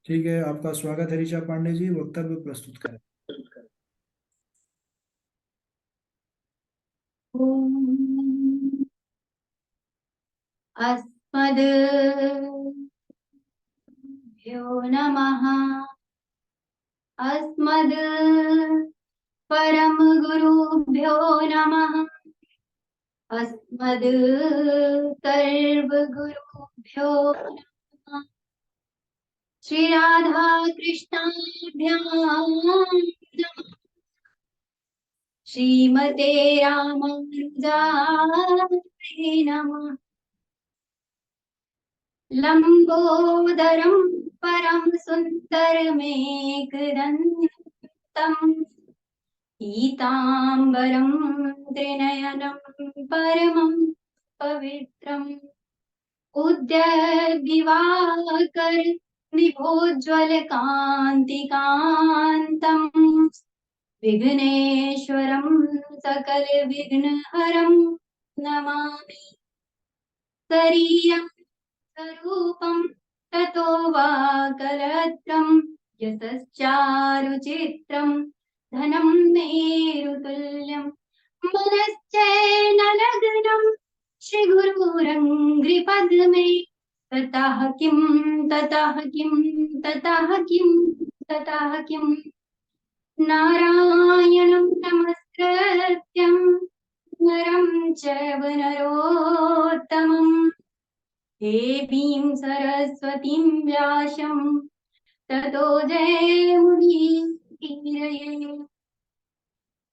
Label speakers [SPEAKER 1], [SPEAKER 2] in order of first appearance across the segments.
[SPEAKER 1] ठीक है, आपका स्वागत है ऋचा पांडे जी। वक्तव्य प्रस्तुत करें।
[SPEAKER 2] ॐ अस्मद्भ्यो नमः। अस्मद् परम गुरुभ्यो नमः। अस्मद् सर्वगुरुभ्यो नमः। श्री राधा कृष्णाभ्यां नमः। श्रीमते रामानुजाय नमः। लंबोदरं परम सुन्दरमेकदन्तम् पीताम्बरं त्रिनयनं परमं पवित्रम् उद्यद्दिवाकर विभोज्वलकान्तिकान्तम् विघ्नेश्वरं सकलविघ्नहरं नमामि। शरीरं स्वरूपं ततो वा कलत्रं यतश्चारुचित्रं धनं मेरुतुल्यं मनश्चैनलग्नं श्रीगुरुरङ्घ्रिपद्मे ततः किं ततः किं ततः किं ततः किं नारायणं नमस्कृत्यं नरं चैव नरोत्तमम् देवीं सरस्वतीं व्यासं ततो जयमुदीरये।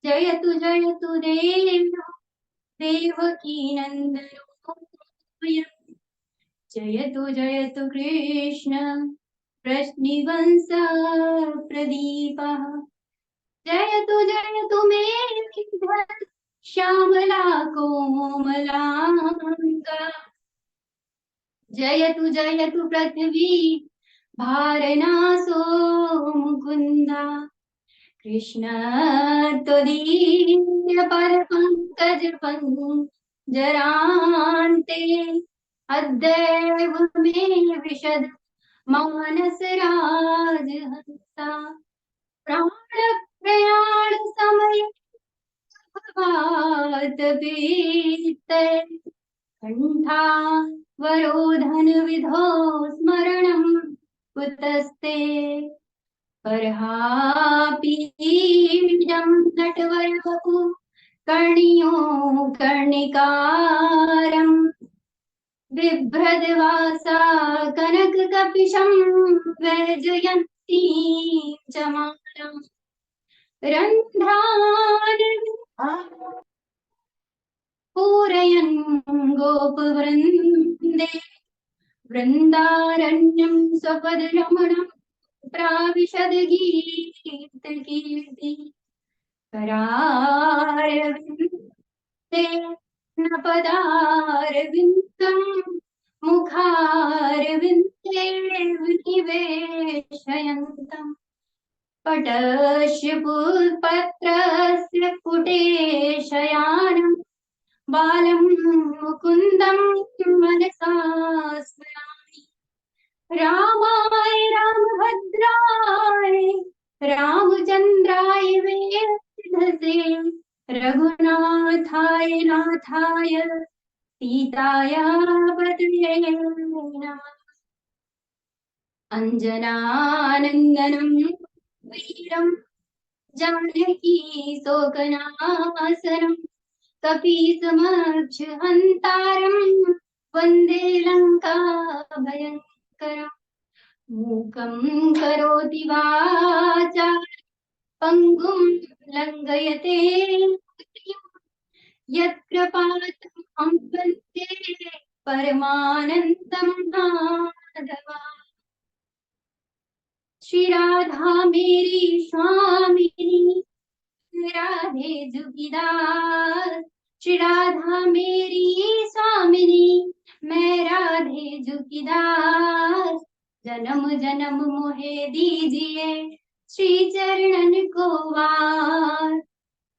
[SPEAKER 2] जयतु जयतु देवकी नन्दनोय जयतु जयतु कृष्ण वृष्णिवंश प्रदीपः। जयतु जयतु मे श्यामला कोमलांगा। जयतु जयतु पृथ्वी भारनासो मुकुन्दा। कृष्ण त्वदीय परपङ्कज जरान्ते अद्यैव मे विशद मानस राजहंसा। प्राण समय भवात पीते कंठावरोधन विधौ स्मरणं कुतस्ते परहापीडं नटवरवपु कर्णियो कर्णिकारं बिभ्रद्वासा कनककपिशं वैजयन्ती च मातरम् रन्ध्रान् पूरयन् गोपवृन्दे वृन्दारण्यं स्वपदरमणं प्राविशद गीतकीर्ति करारविन्दे नपदारविन्दं मुखारविन्दे विनिवेशयन्तम् पटस्य पुष्पत्रस्य पुटे शयानम् बालं मुकुन्दं मनसा स्मरामि। रामाय रामभद्राय रामचन्द्राय वेधसे रघुनाथाय नाथाय सीताया पतये नमः। अञ्जनानन्दनं वीरं जानकी शोकनाशनं कपीसमक्ष हन्तारं वन्दे लङ्का भयङ्करम्। मूकं करोति वाचालं पङ्गुं लङ्घयते गिरिं। यत्कृपातमहं वन्दे परमानन्दं माधवा। श्री राधा मेरी स्वामिनी राधे जुगीदार। श्री राधा मेरी स्वामिनी मैं राधे जुगीदार। जन्म जन्म मोहे दीजिए श्री चरणन को वार।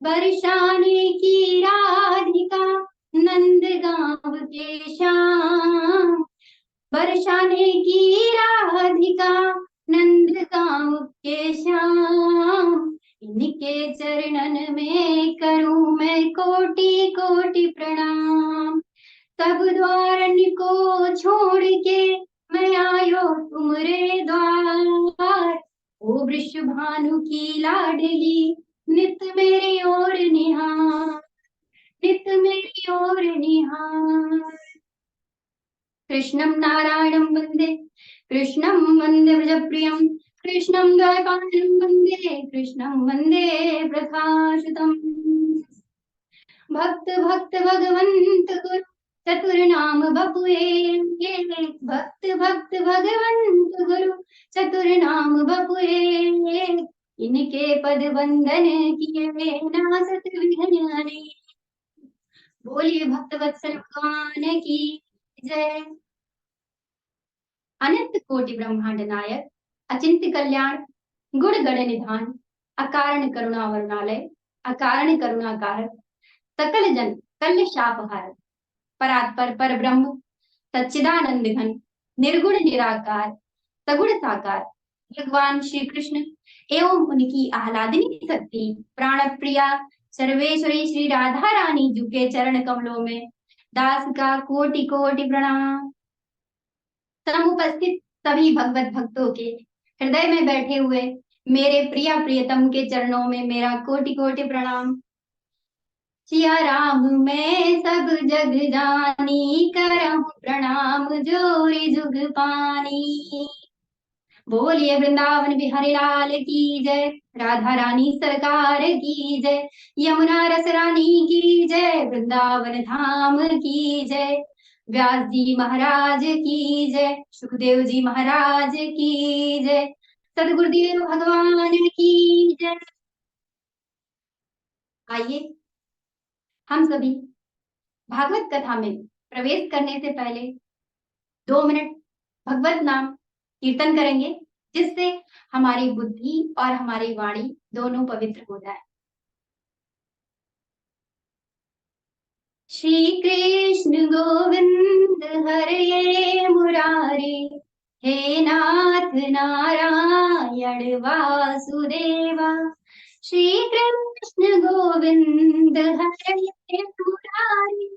[SPEAKER 2] बरसाने की राधिका नंद गांव के श्याम। बरसाने की राधिका श्याम के श्याम, इनके चरणन में करूं मैं कोटि कोटि प्रणाम। सब द्वारन को छोड़ के मैं आयो तुमरे द्वार, ओ वृषभानु की लाडली नित मेरी ओर निहार, नित मेरी ओर निहार। कृष्णं नारायणं वन्दे, कृष्णं वन्दे व्रजप्रियं, कृष्णं द्वैपायनं वन्दे, कृष्णं वन्दे प्रकाशतम्। भक्त भक्त भगवंत गुरु चतुर नाम बपुए, भक्त भक्त भगवंत गुरु चतुर नाम बपुए, इनके पद वंदन किए नासत विघ्न। बोलिए भक्त वत्सल भगवान की जय। अनंत कोटि ब्रह्मांड नायक, अचिंत्य कल्याण, गुण गण निधान, अकारण करुणा वरुणालय, अकारण करुणा कारक, सकल जन कल्य शाप हारक, परात्पर पर ब्रह्म सच्चिदानंद घन, निर्गुण निराकार सगुण साकार, भगवान श्री कृष्ण एवं उनकी आह्लादिनी शक्ति प्राण प्रिया सर्वेश्वरी श्री राधा रानी जी के चरण कमलों में दास का कोटि कोटि प्रणाम। समुपस्थित सभी भगवत भक्तों के हृदय में बैठे हुए मेरे प्रिया प्रियतम के चरणों में मेरा कोटि कोटि प्रणाम। सिया राम मैं सब जग जानी, करहूं प्रणाम जोरी जुग पानी। बोलिए वृंदावन बिहारी लाल की जय, राधा रानी सरकार की जय, यमुना रस रानी की जय, वृंदावन धाम की जय, व्यास जी महाराज की जय, सुखदेव जी महाराज की जय, सदगुरुदेव भगवान की जय। आइए हम सभी भागवत कथा में प्रवेश करने से पहले 2 मिनट भगवत नाम कीर्तन करेंगे, जिससे हमारी बुद्धि और हमारी वाणी दोनों पवित्र हो जाए। श्री कृष्ण गोविंद हरे मुरारी, हे नाथ नारायण वासुदेवा। श्री कृष्ण गोविंद हरे मुरारी,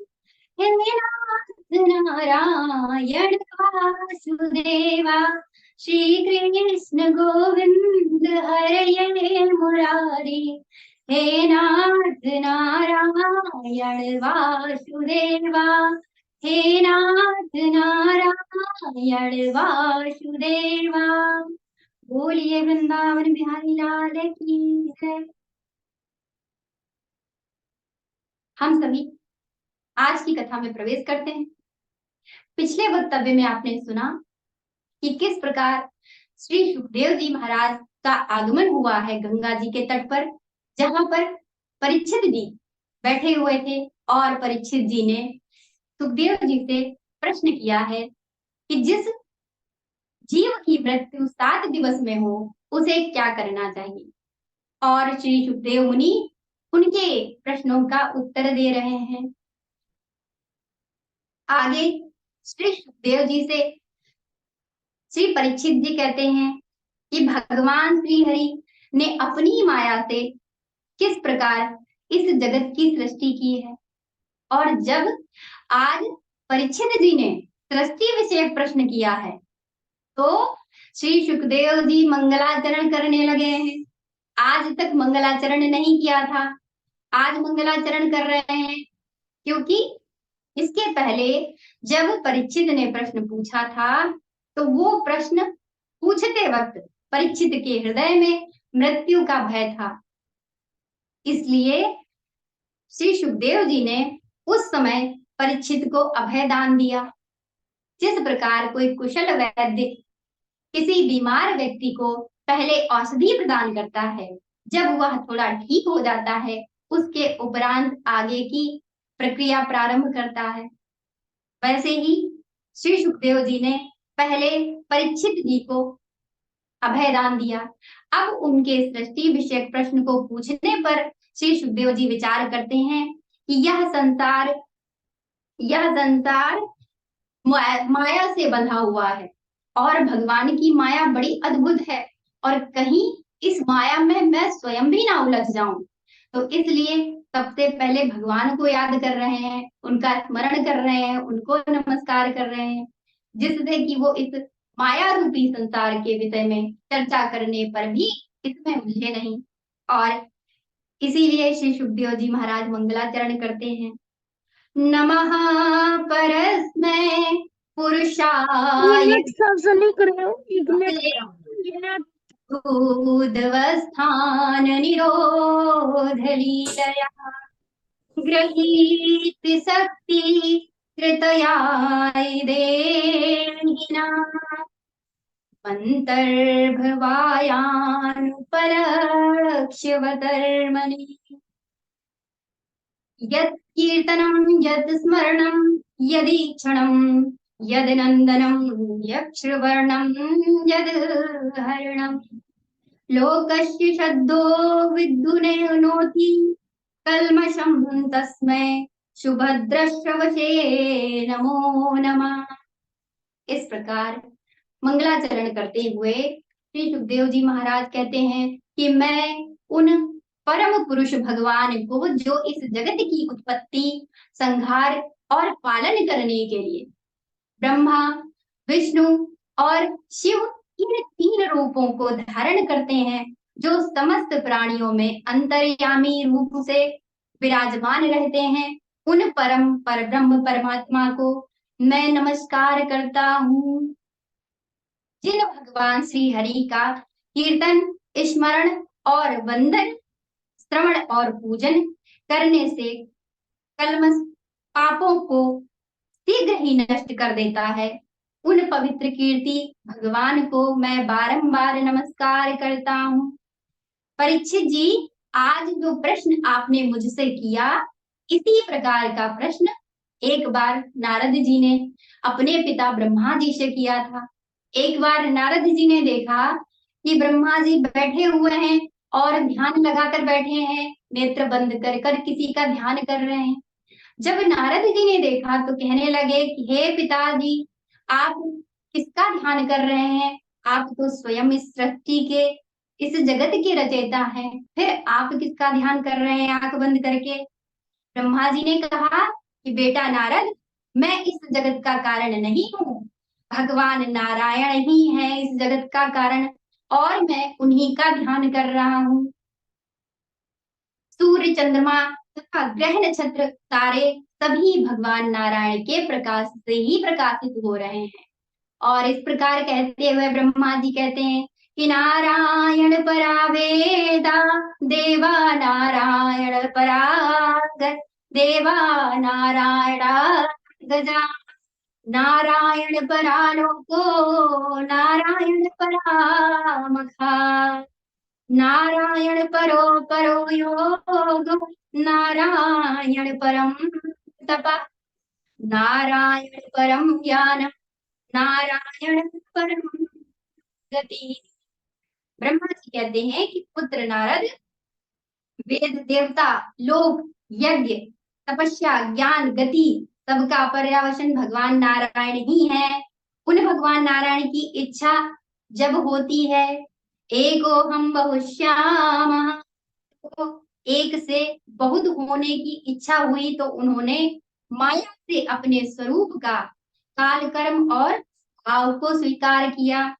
[SPEAKER 2] हे नाथ नारायण वासुदेवा। श्री कृष्ण गोविंद हरे मुरारी, हे नाथ नारायण वासुदेवा, हे नाथ नारायण वासुदेवा। बोलिए वृंदावन बिहारी लाल की जय। हम सभी आज की कथा में प्रवेश करते हैं। पिछले वक्तव्य में आपने सुना कि किस प्रकार श्री सुखदेव जी महाराज का आगमन हुआ है गंगा जी के तट पर, जहां पर परीक्षित जी बैठे हुए थे और परीक्षित जी ने सुखदेव जी से प्रश्न किया है कि जिस जीव की मृत्यु 7 दिवस में हो उसे क्या करना चाहिए, और श्री सुखदेव मुनि उनके प्रश्नों का उत्तर दे रहे हैं। आगे श्री सुखदेव जी से श्री परीक्षित जी कहते हैं कि भगवान श्री हरि ने अपनी माया से किस प्रकार इस जगत की सृष्टि की है, और जब आज परीक्षित जी ने सृष्टि विषयक प्रश्न किया है तो श्री सुखदेव जी मंगलाचरण करने लगे हैं। आज तक मंगलाचरण नहीं किया था, आज मंगलाचरण कर रहे हैं, क्योंकि इसके पहले जब परीक्षित ने प्रश्न पूछा था तो वो प्रश्न पूछते वक्त परीक्षित के हृदय में मृत्यु का भय था। इसलिए श्री सुखदेव जी ने उस समय परीक्षित को अभय दान दिया। जिस प्रकार कोई कुशल वैद्य किसी बीमार व्यक्ति को पहले औषधि प्रदान करता है, जब वह थोड़ा ठीक हो जाता है उसके उपरांत आगे की प्रक्रिया प्रारंभ करता है, वैसे ही श्री सुखदेव जी ने पहले परीक्षित जी को अभय दान दिया। अब उनके सृष्टि विषयक प्रश्न को पूछने पर श्री सुखदेव जी विचार करते हैं कि यह संसार माया से बंधा हुआ है और भगवान की माया बड़ी अद्भुत है। और कहीं इस माया में मैं स्वयं भी ना उलझ जाऊं। तो इसलिए सबसे पहले भगवान को याद कर रहे हैं, उनका स्मरण कर रहे हैं, उनको नमस्कार कर रहे हैं, जिससे कि वो इस माया रूपी संसार के विषय में चर्चा करने पर भी इसमें उलझे नहीं। और इसीलिए श्री सुखदेव जी महाराज मंगलाचरण करते हैं। नमः परस्मै पुरुषाय
[SPEAKER 3] मिनट सबसे नहीं कर रहे हो, 1 मिनट।
[SPEAKER 2] ऊर्ध्वस्थान निरोध लीलया गृहीत शक्ति कृतयाय देहिना मन्तर्भवायानुपलक्ष्यवतर्मणि यत् कीर्तनं यत् स्मरणं यदीक्षणं यद् नन्दनं यक्षवर्णं यद् हरणं लोकस्य शब्दो विद्युनोति कल्मषं तस्मै सुभद्रश्रवसे नमो नमः। इस प्रकार मंगलाचरण करते हुए श्री सुखदेव जी महाराज कहते हैं कि मैं उन परम पुरुष भगवान को, जो इस जगत की उत्पत्ति, संहार और पालन करने के लिए ब्रह्मा, विष्णु और शिव इन 3 रूपों को धारण करते हैं, जो समस्त प्राणियों में अंतर्यामी रूप से विराजमान रहते हैं, उन परम परब्रह्म परमात्मा को मैं नमस्कार करता हूँ। जिन भगवान श्री हरि का कीर्तन, स्मरण और वंदन, श्रवण और पूजन करने से कल्मष पापों को शीघ्र ही नष्ट कर देता है, उन पवित्र कीर्ति भगवान को मैं बारंबार नमस्कार करता हूँ। परीक्षित जी, आज जो प्रश्न आपने मुझसे किया, इसी प्रकार का प्रश्न एक बार नारद जी ने अपने पिता ब्रह्मा जी से किया था। एक बार नारद जी ने देखा कि ब्रह्मा जी बैठे हुए हैं और ध्यान लगाकर बैठे हैं, नेत्र बंद कर कर किसी का ध्यान कर रहे हैं। जब नारद जी ने देखा तो कहने लगे कि हे पिताजी, आप किसका ध्यान कर रहे हैं? आप तो स्वयं इस सृष्टि के, इस जगत के रचयिता हैं, फिर आप किसका ध्यान कर रहे हैं आंख बंद करके? ब्रह्मा जी ने कहा कि बेटा नारद, मैं इस जगत का कारण नहीं हूँ, भगवान नारायण ही है इस जगत का कारण, और मैं उन्हीं का ध्यान कर रहा हूँ। सूर्य, चंद्रमा तथा ग्रह नक्षत्र तारे सभी भगवान नारायण के प्रकाश से ही प्रकाशित हो रहे हैं। और इस प्रकार कहते हुए ब्रह्मा जी कहते हैं कि नारायण परा वेदा देवा नारायण पराग देवा नारायण गजा नारायण परा लोको नारायण परा मखा नारायण परो परो योग नारायण परम तप नारायण परम ज्ञान नारायण परम गति। ब्रह्मा जी कहते हैं कि पुत्र नारद, वेद, देवता, लोक, यज्ञ, तपस्या, ज्ञान, गति सबका पर्यवसन भगवान नारायण ही है। उन भगवान नारायण की इच्छा जब होती है, एको हम बहुश्याम, एक से बहुत होने की इच्छा हुई तो उन्होंने माया से अपने स्वरूप का, काल, कर्म और भाव को स्वीकार किया।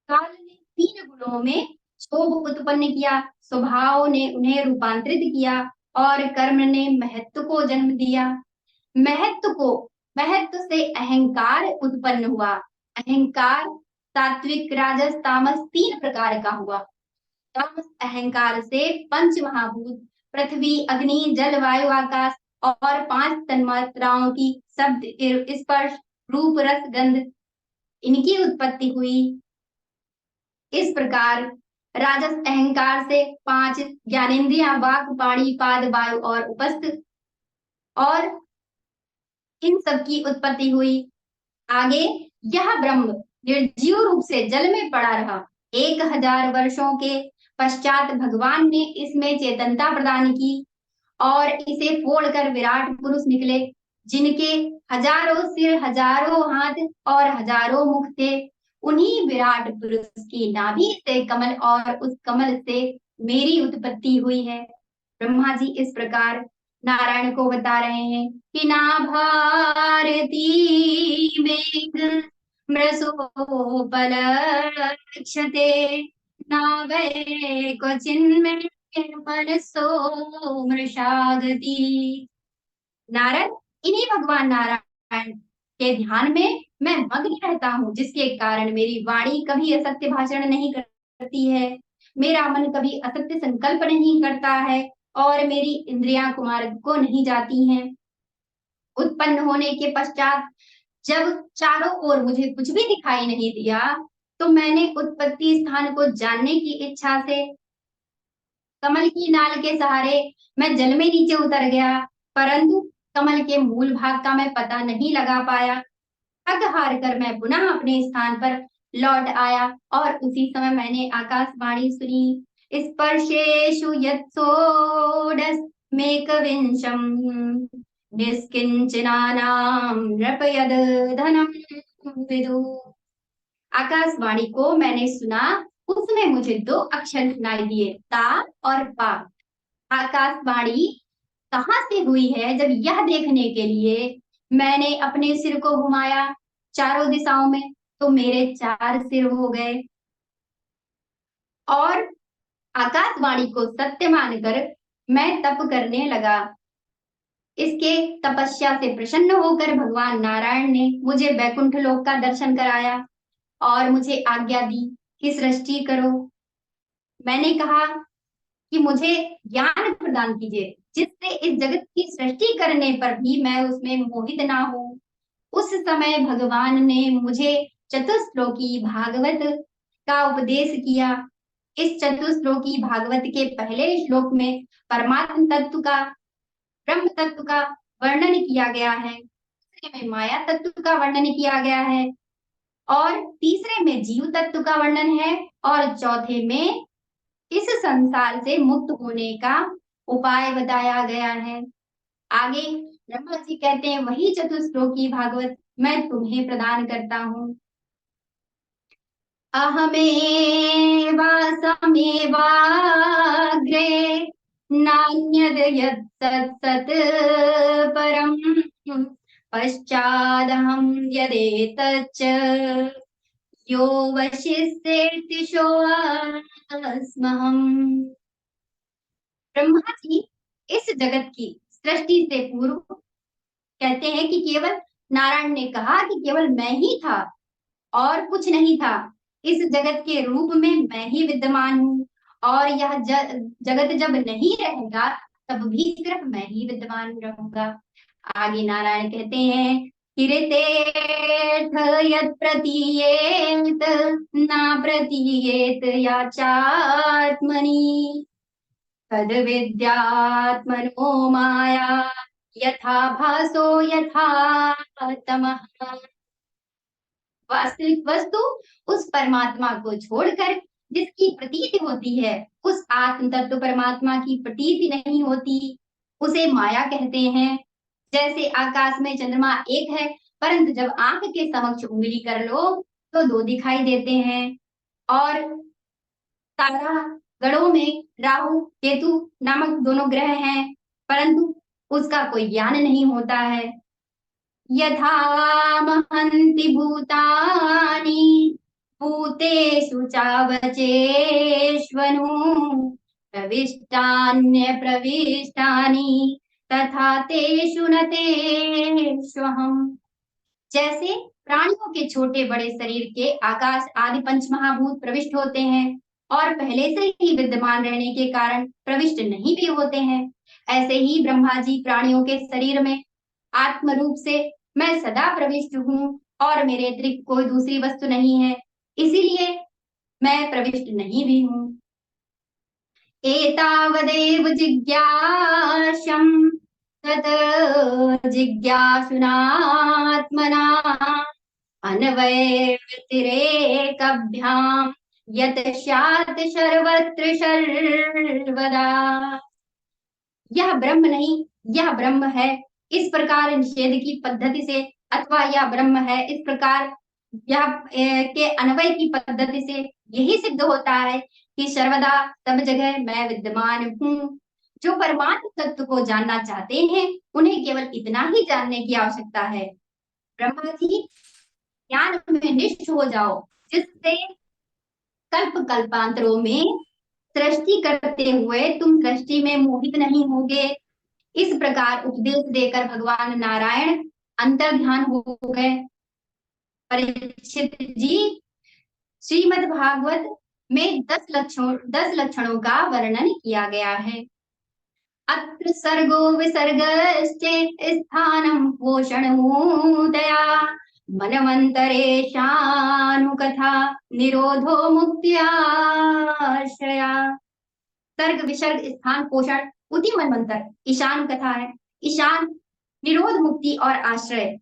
[SPEAKER 2] काल ने 3 गुणों में क्षोभ उत्पन्न किया, स्वभाव ने उन्हें रूपांतरित किया और कर्म ने महत्व को जन्म दिया। महत्व से अहंकार उत्पन्न हुआ। अहंकार सात्विक, राजस, तामस 3 प्रकार का हुआ। तामस अहंकार से 5 महाभूत पृथ्वी, अग्नि, जल, वायु, आकाश और 5 तन्मात्राओं की शब्द, स्पर्श, रूप, रस, गंध इनकी उत्पत्ति हुई। इस प्रकार राजस अहंकार से 5 ज्ञानेंद्रियां, वाक, पाणी, पाद, वायु और उपस्थ, और इन सब की उत्पत्ति हुई। आगे यह ब्रह्म निर्जीव रूप से जल में पड़ा रहा। 1000 वर्षों के पश्चात भगवान ने इसमें चेतनता प्रदान की और इसे फोड़कर विराट पुरुष निकले, जिनके हजारों सिर, हजारों हाथ और हजारों मुख थे। उन्हीं विराट पुरुष की नाभि से कमल और उस कमल से मेरी उत्पत्ति हुई है। ब्रह्मा जी इस प्रकार नारायण को बता रहे हैं कि ना भारती मेघ मृसोपलक्षते ना वै क्वचिन्मे मनसो मृषागति। नारद, इन्हीं भगवान नारायण के ध्यान में मैं मग्न रहता हूँ, जिसके कारण मेरी वाणी कभी असत्य भाषण नहीं करती है, मेरा मन कभी असत्य संकल्प नहीं करता है और मेरी इंद्रियां कुमार्ग को नहीं जाती हैं। उत्पन्न होने के पश्चात जब चारों ओर मुझे कुछ भी दिखाई नहीं दिया, तो मैंने उत्पत्ति स्थान को जानने की इच्छा से कमल की नाल के सहारे मैं जल में नीचे उतर गया, परंतु कमल के मूल भाग का मैं पता नहीं लगा पाया। थक हार कर मैं पुनः अपने स्थान पर लौट आया और उसी समय मैंने आकाशवाणी सुनी, स्पर्शेषु यत्सोडस्मेकविंशम् निष्किंचनानां नृपयद धनम विदु। आकाशवाणी को मैंने सुना, उसमें मुझे दो अक्षर सुनाई दिए, ता और पा। आकाशवाणी कहाँ से हुई है, जब यह देखने के लिए मैंने अपने सिर को घुमाया चारों दिशाओं में, तो मेरे 4 सिर हो गए और आकाशवाणी को सत्य मानकर मैं तप करने लगा। इसके तपस्या से प्रसन्न होकर भगवान नारायण ने मुझे वैकुंठ लोक का दर्शन कराया और मुझे आज्ञा दी कि सृष्टि करो। मैंने कहा कि मुझे ज्ञान प्रदान कीजिए, जिससे इस जगत की सृष्टि करने पर भी मैं उसमें मोहित ना हूं। उस समय भगवान ने मुझे चतुश्लोकी भागवत का उपदेश किया। इस चतुश्लोकी भागवत के पहले श्लोक में परमात्म तत्व का, ब्रह्म तत्व का वर्णन किया गया है, दूसरे में माया तत्व का वर्णन किया गया है और तीसरे में जीव तत्व का वर्णन है और चौथे में इस संसार से मुक्त होने का उपाय बताया गया है। आगे ब्रह्मा जी कहते हैं, वही चतुश्लोकी भागवत मैं तुम्हें प्रदान करता हूँ। अहमेवासमेवाग्रे नान्यद यत्तत् परम पश्चादहं यदेतच्च यो वशिष्येति सोऽस्म्यहम्। ब्रह्मा जी इस जगत की सृष्टि से पूर्व कहते हैं कि केवल नारायण ने कहा कि केवल मैं ही था और कुछ नहीं था। इस जगत के रूप में मैं ही विद्यमान हूँ और यह जगत जब नहीं रहेगा तब भी सिर्फ मैं ही विद्यमान रहूंगा। आगे नारायण कहते हैं, किरितेऽर्थ यत् प्रतीयेत न प्रतीयेत याचात्मनि तद विद्यात्मनो माया यथा भासो यथा तमः। वास्तविक वस्तु उस परमात्मा को छोड़कर जिसकी प्रतीति होती है, उस आत्म तत्व परमात्मा की प्रतीति नहीं होती, उसे माया कहते हैं। जैसे आकाश में चंद्रमा एक है, परंतु जब आंख के समक्ष उंगली कर लो तो 2 दिखाई देते हैं और तारा गणों में राहु केतु नामक दोनों ग्रह हैं, परंतु उसका कोई ज्ञान नहीं होता है। यथा महन्ति भूतानि भूतेषु चावचेष्वनु प्रविष्टान्य प्रविष्टानि तथा तेषु न तेष्वहम्। जैसे प्राणियों के छोटे बड़े शरीर के आकाश आदि पंच महाभूत प्रविष्ट होते हैं और पहले से ही विद्यमान रहने के कारण प्रविष्ट नहीं भी होते हैं, ऐसे ही ब्रह्मा जी प्राणियों के शरीर में आत्म रूप से मैं सदा प्रविष्ट हूँ और मेरे अतिरिक्त कोई दूसरी वस्तु नहीं है, इसीलिए मैं प्रविष्ट नहीं भी हूँ। एतावदेव जिज्ञासं तत् जिज्ञासुनात्मना अन्वयव्यतिरेकभ्यां यत् स्यात् सर्वत्र सर्वदा। यह ब्रह्म नहीं, यह ब्रह्म है, इस प्रकार निषेध की पद्धति से, अथवा यह ब्रह्म है इस प्रकार यह के अन्वय की पद्धति से यही सिद्ध होता है कि सर्वदा सब जगह मैं विद्यमान हूँ। जो परमात्म तत्व को जानना चाहते हैं उन्हें केवल इतना ही जानने की आवश्यकता है। ब्रह्मा जी, ज्ञान में निष्ठ हो जाओ, जिससे कल्प कल्पांतरों में सृष्टि करते हुए तुम सृष्टि में मोहित नहीं होगे। इस प्रकार उपदेश देकर भगवान नारायण अंतर ध्यान हो गए। परीक्षित जी, श्रीमद् भागवत में 10 लक्षणों का वर्णन किया गया है। अत्र सर्गो विसर्गश्चे स्थानं पोषणमूतया मनवंतरेशानुकथा निरोधो मुक्त्याश्रया। सर्ग विसर्ग स्थान पोषण उति मनवंतर ईशान कथा है। ईशान निरोध मुक्ति और आश्रय।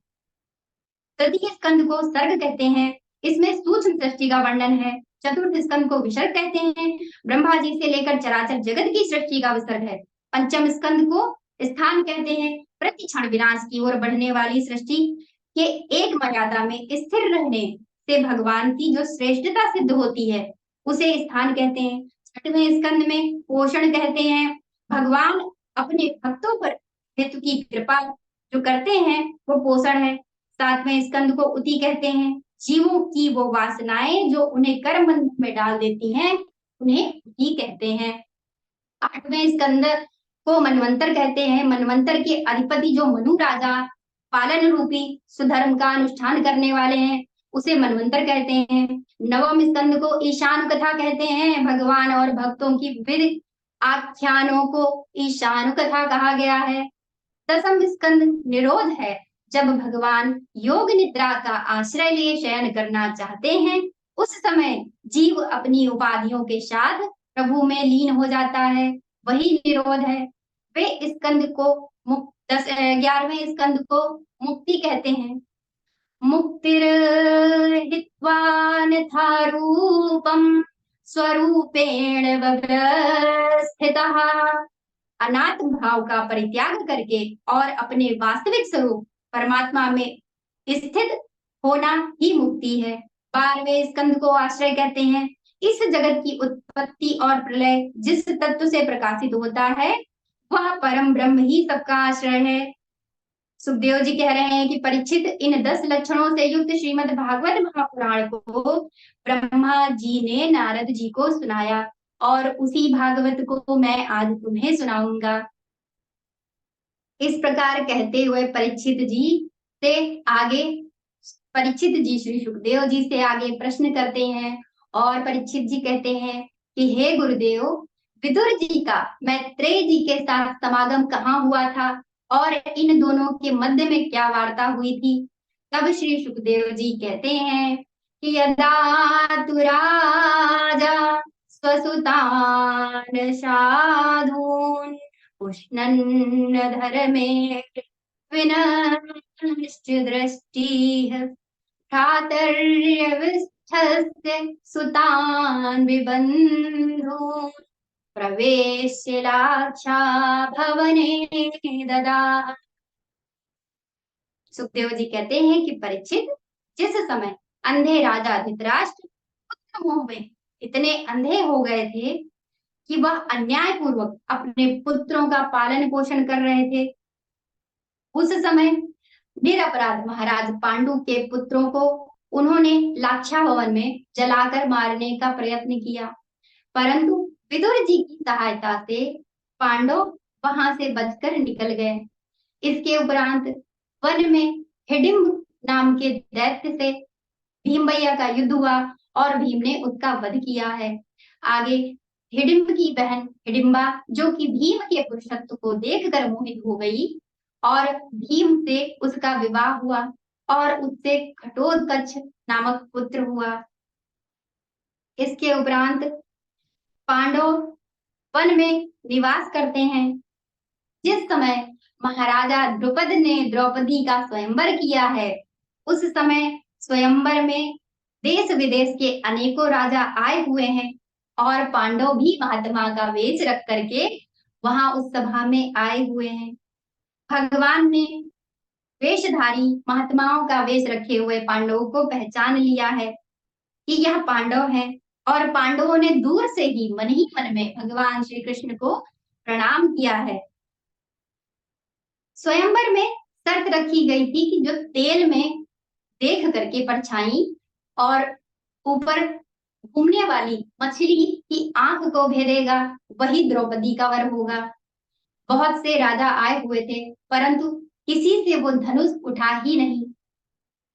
[SPEAKER 2] तृतीय स्कंद को सर्ग कहते हैं, इसमें सूक्ष्म सृष्टि का वर्णन है। चतुर्थ स्कंद को विसर्ग कहते हैं, ब्रह्मा जी से लेकर चराचर जगत की सृष्टि का विसर्ग है। पंचम स्कंद को स्थान कहते हैं, प्रति क्षण विनाश की ओर बढ़ने वाली सृष्टि के एक मर्यादा में स्थिर रहने से भगवान की जो श्रेष्ठता सिद्ध होती है उसे स्थान कहते हैं। छठवें स्कंद में पोषण कहते हैं, भगवान अपने भक्तों पर हेतु की कृपा जो करते हैं वो पोषण है। सातवें स्कंद को उति कहते हैं, जीवों की वो वासनाएं जो उन्हें कर्म बंधन में डाल देती हैं उन्हें उति कहते हैं। आठवें स्कंद को मनवंतर कहते हैं, मनवंतर के अधिपति जो मनु राजा पालन रूपी सुधर्म का अनुष्ठान करने वाले हैं उसे मनवंतर कहते हैं। नवम स्कंद को ईशान कथा कहते हैं, भगवान और भक्तों की विविध आख्यानों को ईशान कथा कहा गया है। दसम स्कंद निरोध है, जब भगवान योग निद्रा का आश्रय लिए शयन करना चाहते हैं उस समय जीव अपनी उपाधियों के साथ प्रभु में लीन हो जाता है, वही निरोध है। वे स्कंद को 11वें स्कंद को मुक्ति कहते हैं। मुक्तिर्हित्वा रूपम स्वरूपेण व्यवस्थितः। अनात्म भाव का परित्याग करके और अपने वास्तविक स्वरूप परमात्मा में स्थित होना ही मुक्ति है। 12वें स्कंद को आश्रय कहते हैं, इस जगत की उत्पत्ति और प्रलय जिस तत्व से प्रकाशित होता है वह परम ब्रह्म ही सबका आश्रय है। सुखदेव जी कह रहे हैं कि परीक्षित, इन 10 लक्षणों से युक्त श्रीमद् भागवत महापुराण को ब्रह्मा जी ने नारद जी को सुनाया और उसी भागवत को मैं आज तुम्हें सुनाऊंगा। इस प्रकार कहते हुए परीक्षित जी श्री सुखदेव जी से आगे प्रश्न करते हैं और परीक्षित जी कहते हैं कि हे गुरुदेव, विदुर जी का मैत्रेय जी के साथ समागम कहाँ हुआ था और इन दोनों के मध्य में क्या वार्ता हुई थी। तब श्री सुखदेव जी कहते हैं कि यदा तु राजा स्वसुतान साधून उष्णन्न धर्मे विनश्च दृष्टिः भ्रातर्यविस्थस्य सुतान् विबन्धून् प्रवेश्य लाक्षा भवने ददाह। सुखदेव जी कहते हैं कि परीक्षित, जिस समय अंधे राजा धृतराष्ट्र पुत्र मोह में इतने अंधे हो गए थे कि वह अन्याय पूर्वक अपने पुत्रों का पालन पोषण कर रहे थे, उस समय निरपराध महाराज पांडु के पुत्रों को उन्होंने लाक्षा भवन में जलाकर मारने का प्रयत्न किया, परंतु विदुर जी की सहायता से पांडव वहां से बचकर निकल गए। इसके उपरांत वन में हिडिंब नाम के दैत्य से भीम भैया का युद्ध हुआ और भीम ने उसका वध किया है। आगे हिडिंब की बहन हिडिंबा, जो कि भीम के पुरुषत्व को देखकर मोहित हो गई और भीम से उसका विवाह हुआ और उससे घटोत्कच नामक पुत्र हुआ। इसके उपरांत पांडव वन में निवास करते हैं। जिस समय महाराजा द्रुपद ने द्रौपदी का स्वयंवर किया है उस समय स्वयंवर में देश विदेश के अनेकों राजा आए हुए हैं और पांडव भी महात्मा का वेश रख करके वहां उस सभा में आए हुए हैं। भगवान ने वेशधारी महात्माओं का वेश रखे हुए पांडवों को पहचान लिया है कि यह पांडव है, और पांडवों ने दूर से ही मन में भगवान श्री कृष्ण को प्रणाम किया है। स्वयंवर में शर्त रखी गई थी कि जो तेल में देख करके परछाई और ऊपर घूमने वाली मछली की आंख को भेदेगा, वही द्रौपदी का वर होगा। बहुत से राजा आए हुए थे, परंतु किसी से वो धनुष उठा ही नहीं।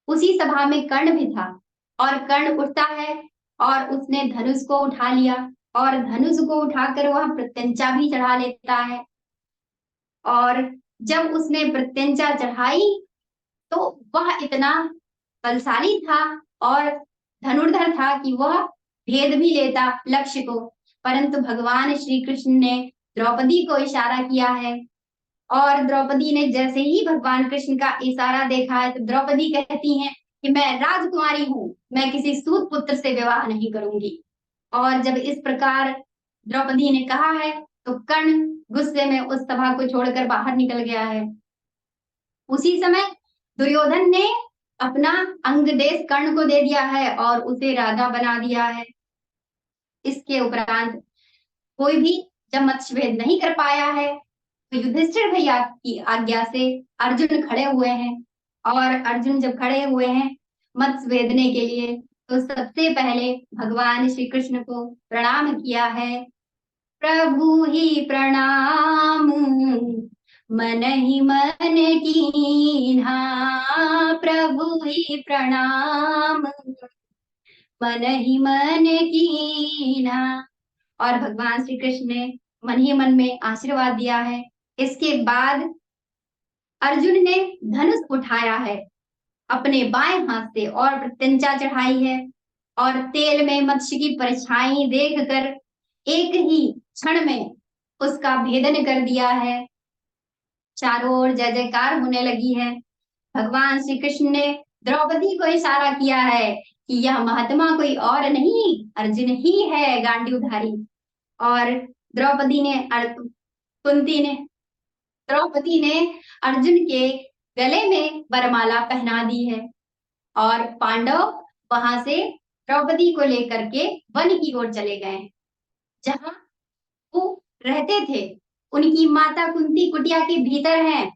[SPEAKER 2] उसी सभा में कर्ण भी था, और कर्ण उठता है और उसने धनुष को उठा लिया, और धनुष को उठाकर वह प्रत्यंचा भी चढ़ा लेता है। और जब उसने प्रत्यंचा चढ़ाई तो वह इतना बलशाली था और धनुर्धर था कि वह भेद भी लेता लक्ष्य को। परंतु भगवान श्री कृष्ण ने द्रौपदी को इशारा किया है, और द्रौपदी ने जैसे ही भगवान कृष्ण का इशारा देखा है तो द्रौपदी कहती हैं कि मैं राजकुमारी हूँ, मैं किसी सूत पुत्र से विवाह नहीं करूंगी। और जब इस प्रकार द्रौपदी ने कहा है तो कर्ण गुस्से में उस सभा को छोड़कर बाहर निकल गया है। उसी समय दुर्योधन ने अपना अंग देश कर्ण को दे दिया है और उसे राजा बना दिया है। इसके उपरांत कोई भी जब मत्स्यभेद नहीं कर पाया है तो युधिष्ठिर भैया की आज्ञा से अर्जुन खड़े हुए हैं, और अर्जुन जब खड़े हुए हैं मत्स्य भेदने के लिए तो सबसे पहले भगवान श्री कृष्ण को प्रणाम किया है। प्रभु ही प्रणाम मन ही मन कीन्हा, प्रभु ही प्रणाम मन ही मन कीन्हा। और भगवान श्री कृष्ण ने मन ही मन में आशीर्वाद दिया है। इसके बाद अर्जुन ने धनुष उठाया है अपने बाएं हाथ से और प्रत्यंचा चढ़ाई है, और तेल में मत्स्य की परछाई देखकर एक ही क्षण में उसका भेदन कर दिया है। चारों ओर जय जयकार होने लगी है। भगवान श्री कृष्ण ने द्रौपदी को इशारा किया है कि यह महात्मा कोई और नहीं अर्जुन ही है गांडीवधारी। और द्रौपदी ने कुंती ने द्रौपदी ने अर्जुन के गले में वरमाला पहना दी है, और पांडव वहां से द्रौपदी को लेकर के वन की ओर चले गए जहां वो रहते थे। उनकी माता कुंती कुटिया के भीतर हैं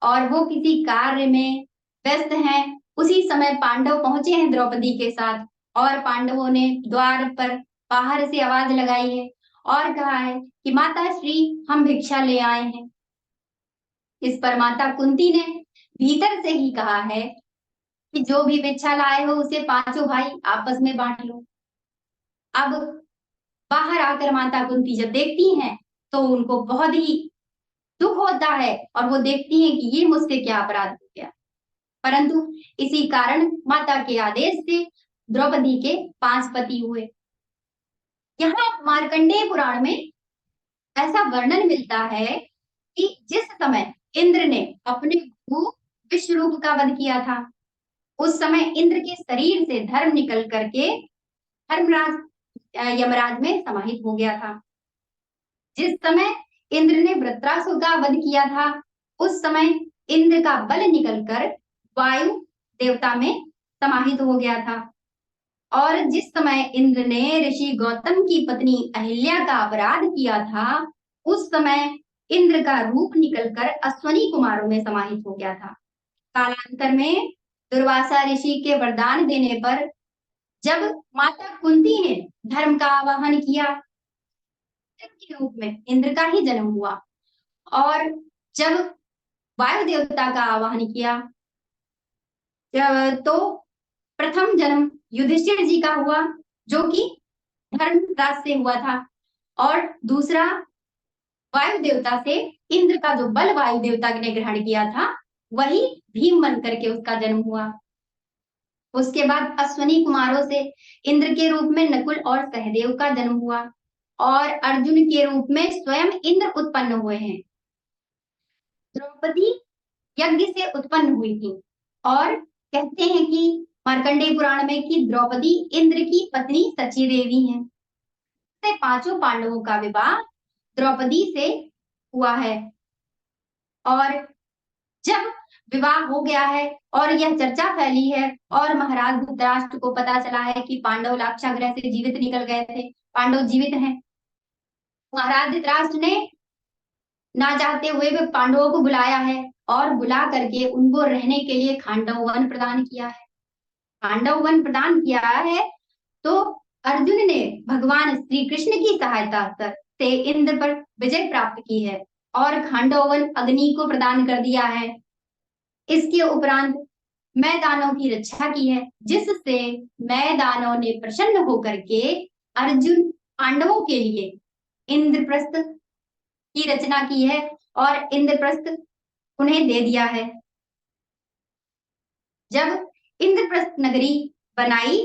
[SPEAKER 2] और वो किसी कार्य में व्यस्त हैं। उसी समय पांडव पहुंचे हैं द्रौपदी के साथ, और पांडवों ने द्वार पर बाहर से आवाज लगाई है और कहा है कि माता श्री हम भिक्षा ले आए हैं। इस पर माता कुंती ने भीतर से ही कहा है कि जो भी भिक्षा लाए हो उसे पांचों भाई आपस में बांट लो। अब बाहर आकर माता कुंती जब देखती हैं तो उनको बहुत ही दुख होता है, और वो देखती हैं कि ये मुझसे क्या अपराध हो गया। परंतु इसी कारण माता के आदेश से द्रौपदी के 5 पति हुए। यहाँ मार्कंडेय पुराण में ऐसा वर्णन मिलता है कि जिस समय इंद्र ने अपने गुरु विश्वरूप का वध किया था, उस समय इंद्र के शरीर से धर्म निकल करके धर्मराज यमराज में समाहित हो गया था। जिस समय इंद्र ने वृत्रासुर का वध किया था, उस समय इंद्र का बल निकलकर वायु देवता में समाहित हो गया था। और जिस समय इंद्र ने ऋषि गौतम की पत्नी अहिल्या का अपराध किया था, उस समय इंद्र का रूप निकलकर अश्वनी कुमारों में समाहित हो गया था। कालांतर में दुर्वासा ऋषि के वरदान देने पर जब माता कुंती ने धर्म का आवाहन किया के रूप में इंद्र का ही जन्म हुआ, और जब वायु देवता का आवाहन किया तो प्रथम जन्म युधिष्ठिर जी का हुआ जो कि धर्मराज से हुआ था, और दूसरा वायु देवता से इंद्र का जो बल वायु देवता ने ग्रहण किया था वही भीम बन करके उसका जन्म हुआ। उसके बाद अश्वनी कुमारों से इंद्र के रूप में नकुल और सहदेव का जन्म हुआ, और अर्जुन के रूप में स्वयं इंद्र उत्पन्न हुए हैं। द्रौपदी यज्ञ से उत्पन्न हुई थी, और कहते हैं कि मार्कंडेय पुराण में कि द्रौपदी इंद्र की पत्नी सची देवी हैं। से 5 पांडवों का विवाह द्रौपदी से हुआ है। और जब विवाह हो गया है और यह चर्चा फैली है और महाराज धृतराष्ट्र को पता चला है कि पांडव लाक्षागृह से जीवित निकल गए थे, पांडव जीवित हैं। महाराज धृतराष्ट्र ने ना चाहते हुए भी पांडवों को बुलाया है और बुला करके उनको रहने के लिए खांडव वन प्रदान किया है। खांडव वन प्रदान किया है तो अर्जुन ने भगवान श्री कृष्ण की सहायता से इंद्र पर विजय प्राप्त की है और खांडव वन अग्नि को प्रदान कर दिया है। इसके उपरांत मैदानों की रक्षा की है, जिससे मैदानों ने प्रसन्न होकर के अर्जुन पांडवों के लिए इंद्रप्रस्थ की रचना की है और इंद्रप्रस्थ उन्हें दे दिया है। जब इंद्रप्रस्थ नगरी बनाई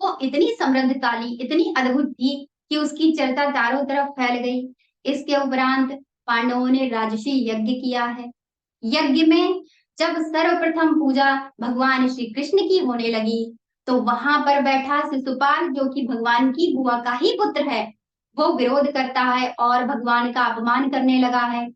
[SPEAKER 2] वो इतनी समृद्धशाली, इतनी अद्भुत थी कि उसकी चर्चा चारों तरफ फैल गई। इसके उपरांत पांडवों ने राजसी यज्ञ किया है। यज्ञ में जब सर्वप्रथम पूजा भगवान श्री कृष्ण की होने लगी तो वहां पर बैठा शिशुपाल, जो कि भगवान की बुआ का ही पुत्र है, वो विरोध करता है और भगवान का अपमान करने लगा है।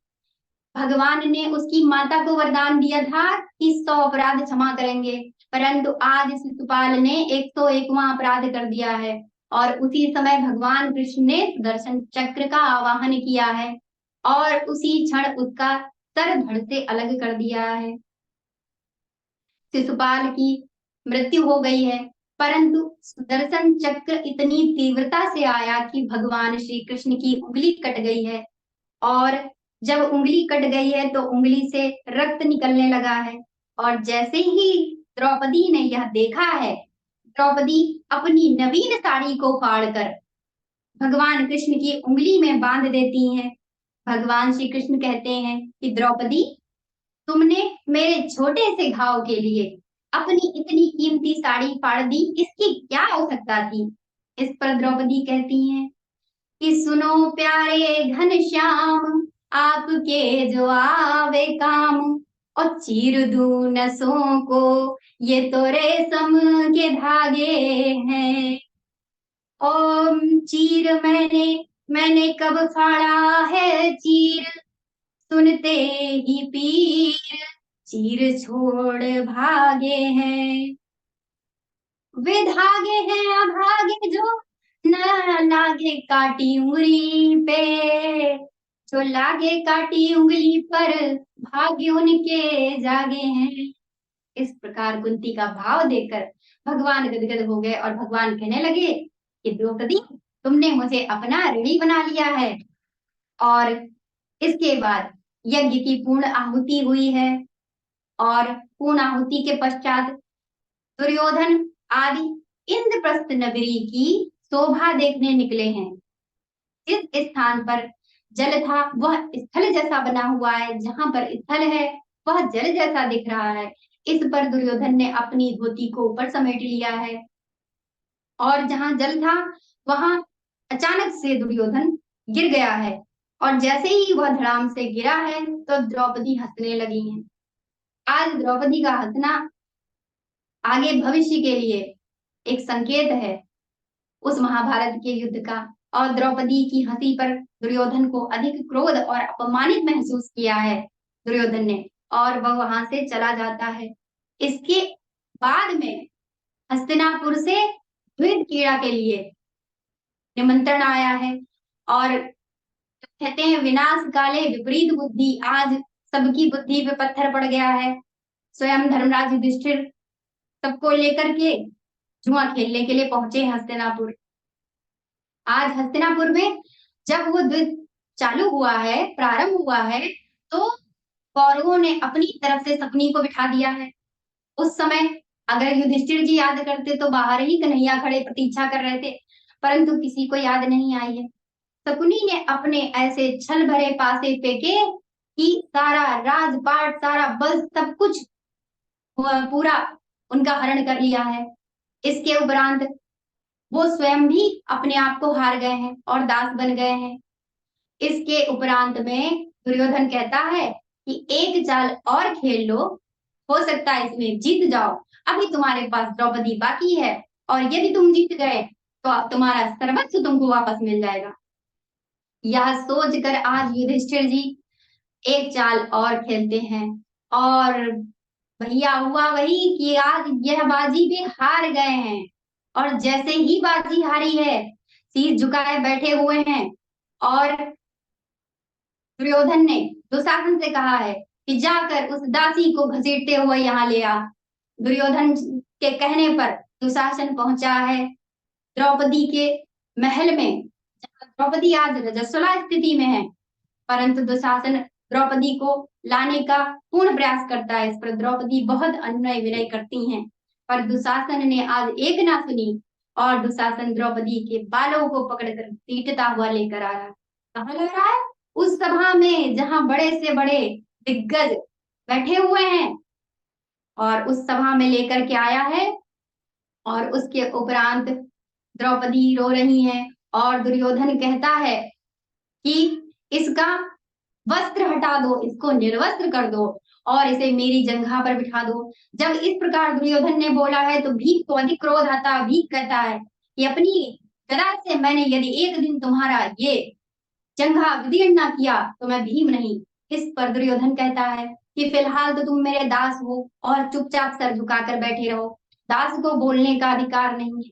[SPEAKER 2] भगवान ने उसकी माता को वरदान दिया था कि 100 अपराध क्षमा करेंगे, परंतु आज शिशुपाल ने 101वां अपराध कर दिया है और उसी समय भगवान कृष्ण ने सुदर्शन चक्र का आवाहन किया है और उसी क्षण उसका सर धड़ से अलग कर दिया है। शिशुपाल की मृत्यु हो गई है, परंतु सुदर्शन चक्र इतनी तीव्रता से आया कि भगवान श्री कृष्ण की उंगली कट गई है और जब उंगली कट गई है तो उंगली से रक्त निकलने लगा है और जैसे ही द्रौपदी ने यह देखा है, द्रौपदी अपनी नवीन साड़ी को फाड़कर भगवान कृष्ण की उंगली में बांध देती हैं। भगवान श्री कृष्ण कहते हैं कि द्रौपदी, तुमने मेरे छोटे से घाव के लिए अपनी इतनी कीमती साड़ी फाड़ दी, इसकी क्या आवश्यकता थी? इस पर द्रौपदी कहती हैं कि सुनो प्यारे घनश्याम, आपके जो आवे काम, और चीर दूं नसों को, ये तो रेशम के धागे हैं। ओम चीर मैंने कब फाड़ा है चीर, सुनते ही पीर चीर छोड़ भागे हैं। वे धागे हैं अभागे जो न लागे काटी उंगली पे, जो लागे काटी उंगली पर भाग्य उनके जागे हैं। इस प्रकार कुंती का भाव देखकर भगवान गदगद हो गए और भगवान कहने लगे कि द्रौपदी, तुमने मुझे अपना ऋणी बना लिया है। और इसके बाद यज्ञ की पूर्ण आहुति हुई है और पूर्ण आहुति के पश्चात दुर्योधन आदि इंद्रप्रस्थ नगरी की शोभा देखने निकले हैं। इस स्थान पर जल था, वह स्थल जैसा बना हुआ है, जहां पर स्थल है वह जल जैसा दिख रहा है। इस पर दुर्योधन ने अपनी धोती को ऊपर समेट लिया है और जहां जल था वहां अचानक से दुर्योधन गिर गया है और जैसे ही वह धड़ाम से गिरा है तो द्रौपदी हंसने लगी हैं। आज द्रौपदी का हंसना आगे भविष्य के लिए एक संकेत है उस महाभारत के युद्ध का, और द्रौपदी की हंसी पर दुर्योधन को अधिक क्रोध और अपमानित महसूस किया है दुर्योधन ने, और वह वहां से चला जाता है। इसके बाद में हस्तिनापुर से द्विज क्रीड़ा के लिए निमंत्रण आया है और कहते हैं विनाश काले विपरीत बुद्धि, आज सबकी बुद्धि पे पत्थर पड़ गया है। स्वयं धर्मराज युधिष्ठिर सबको लेकर के जुआ खेलने के लिए पहुंचे हस्तिनापुर। आज हस्तिनापुर में जब वो द्विज चालू हुआ है, प्रारंभ हुआ है, तो कौरवों ने अपनी तरफ से शकुनी को बिठा दिया है। उस समय अगर युधिष्ठिर जी याद करते तो बाहर ही कन्हैया खड़े प्रतीक्षा कर रहे थे, परंतु किसी को याद नहीं आई है। शकुनी ने अपने ऐसे छल भरे पासे फेंके कि सारा राजपाट, सारा बल, सब कुछ पूरा उनका हरण कर लिया है। इसके उपरांत वो स्वयं भी अपने आप को हार गए हैं और दास बन गए हैं। इसके उपरांत में दुर्योधन कहता है कि एक चाल और खेल लो, हो सकता है इसमें जीत जाओ, अभी तुम्हारे पास द्रौपदी बाकी है और यदि तुम जीत गए तो तुम्हारा सर्वस्व तुमको वापस मिल जाएगा। यह सोचकर आज युधिष्ठिर जी एक चाल और खेलते हैं और भैया हुआ वही कि आज यह बाजी भी हार गए हैं, और जैसे ही बाजी हारी है शीश झुकाए बैठे हुए हैं। और दुर्योधन ने दुशासन से कहा है कि जाकर उस दासी को घसीटते हुए यहाँ ले आ। दुर्योधन के कहने पर दुशासन पहुंचा है द्रौपदी के महल में, जहाँ द्रौपदी आज रजस्वला स्थिति में है। परंतु दुशासन द्रौपदी को लाने का पूर्ण प्रयास करता है। इस पर द्रौपदी बहुत अनुनय विनय करती हैं, पर दुशासन ने आज एक ना सुनी, और दुशासन द्रौपदी के बालों को पकड़कर पीटता हुआ लेकर आ रहा। कहाँ ला रहा है? उस सभा में जहां बड़े से बड़े दिग्गज बैठे हुए हैं, और उस सभा में लेकर के आया है। और उसके उपरांत द्रौपदी रो रही है, और दुर्योधन कहता है कि इसका वस्त्र हटा दो, इसको निर्वस्त्र कर दो, और इसे मेरी जंघा पर बिठा दो। जब इस प्रकार दुर्योधन ने बोला है तो भीम को अधिक क्रोध आता। भीम कहता है कि अपनी गदा से मैंने यदि एक दिन तुम्हारा ये जंघा विदीर्ण ना किया तो मैं भीम नहीं। इस पर दुर्योधन कहता है कि फिलहाल तो तुम मेरे दास हो और चुपचाप सर झुकाकर बैठे रहो, दास को बोलने का अधिकार नहीं है।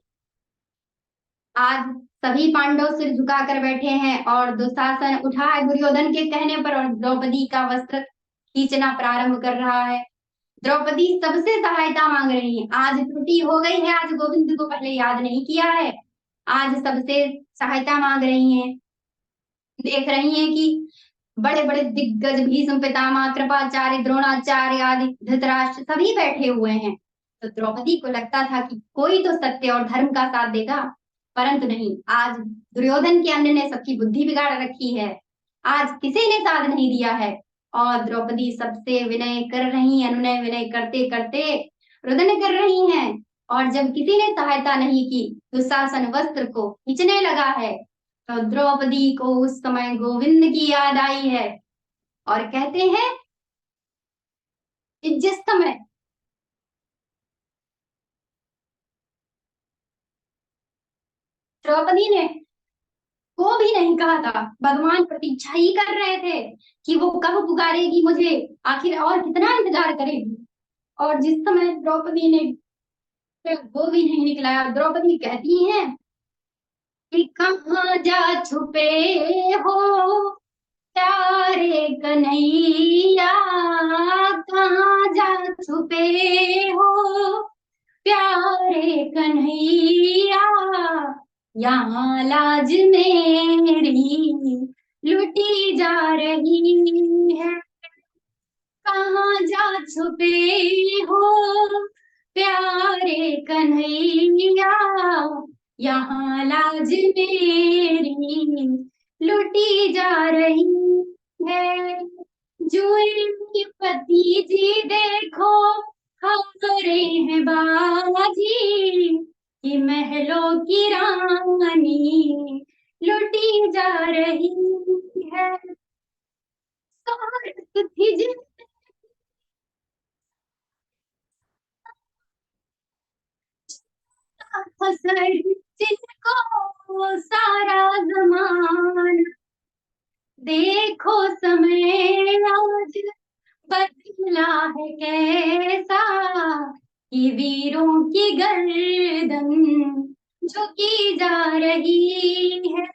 [SPEAKER 2] आज सभी पांडव सिर झुकाकर बैठे हैं, और दुशासन उठा है दुर्योधन के कहने पर और द्रौपदी का वस्त्र खींचना प्रारंभ कर रहा है। द्रौपदी सबसे सहायता मांग रही है। आज त्रुटि हो गई है, आज गोविंद को पहले याद नहीं किया है, आज सबसे सहायता मांग रही है। देख रही हैं कि बड़े बड़े दिग्गज भीष्म पितामह, कृपाचार्य, द्रोणाचार्य आदि, धृतराष्ट्र सभी बैठे हुए हैं। तो द्रौपदी को लगता था कि कोई तो सत्य और धर्म का साथ देगा, परंतु नहीं। आज दुर्योधन के अन्न ने सबकी बुद्धि बिगाड़ रखी है, आज किसी ने साथ नहीं दिया है। और द्रौपदी सबसे विनय कर रही है, अनुनय विनय करते करते रुदन कर रही हैं। और जब किसी ने सहायता नहीं की, दुशासन वस्त्र को खींचने लगा है, तो द्रौपदी को उस समय गोविंद की याद आई है। और कहते हैं कि जिस समय द्रौपदी ने को भी नहीं कहा था, भगवान प्रतीक्षा ही कर रहे थे कि वो कब पुकारेगी मुझे, आखिर और कितना इंतजार करेगी। और जिस समय द्रौपदी ने वो भी नहीं निकला, द्रौपदी कहती हैं कि कहाँ जा छुपे हो प्यारे कन्हैया, कहाँ जा छुपे हो प्यारे कन्हैया, यहाँ लाज मेरी लुटी जा रही है। कहाँ जा छुपे हो प्यारे कन्हैया, यहाँ लाज मेरी लुटी जा रही है। जुए पति जी देखो खबरे हैं बाजी, कि महलों की रानी लुटी जा रही है। थी जी जिनको सारा जमान, देखो समय आज बदला है कैसा, कि वीरों की गर्दन झुकी जा रही है।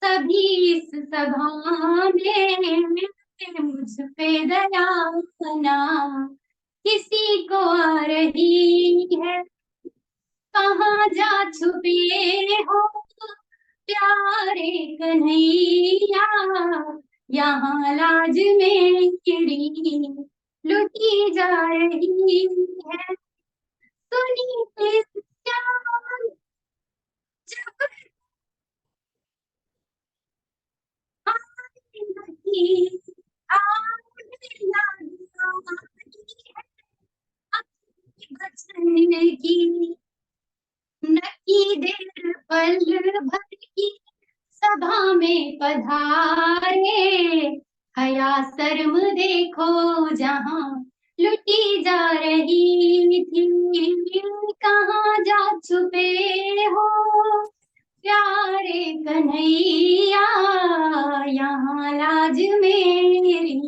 [SPEAKER 2] सभी इस सभा में मुझ पे दया ना किसी को आ रही है। कहाँ जा छुपे हो प्यारे कन्हैया, यहाँ लाज मेरी लुटी जा रही है। सुनिए श्याम जब आएगी, आने बचने की नकी देर पल भर की सभा में पधारे, हया शर्म देखो जहां लुटी जा रही थी, कहाँ जा छुपे हो प्यारे कन्हैया, यहाँ लाज मेरी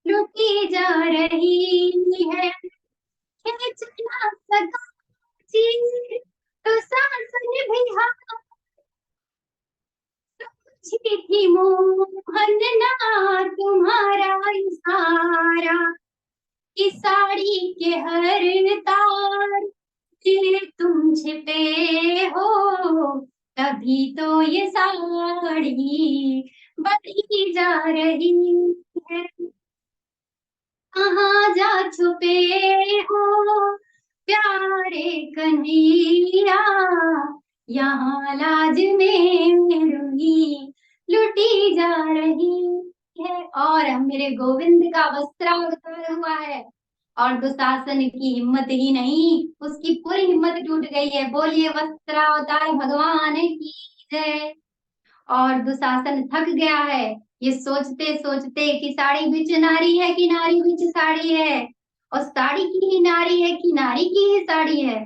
[SPEAKER 2] लुटी जा रही है। खींच ना सका जी तो सांस भी हाथ थी मोहन ना तुम्हारा इशारा, इस साड़ी के हर तार से तुम छिपे हो, तभी तो ये साड़ी बढ़ी जा रही है। कहाँ जा छुपे हो प्यारे कन्हैया, यहाँ लाज मेरी लुटी जा रही है। और मेरे गोविंद का वस्त्रावतार हुआ है और दुशासन की हिम्मत ही नहीं, उसकी पूरी हिम्मत टूट गई है। बोलिए वस्त्रावतार भगवान की जय। और दुशासन थक गया है ये सोचते सोचते कि साड़ी बिच नारी है कि नारी बिच साड़ी है, और साड़ी की ही नारी है कि नारी की ही साड़ी है।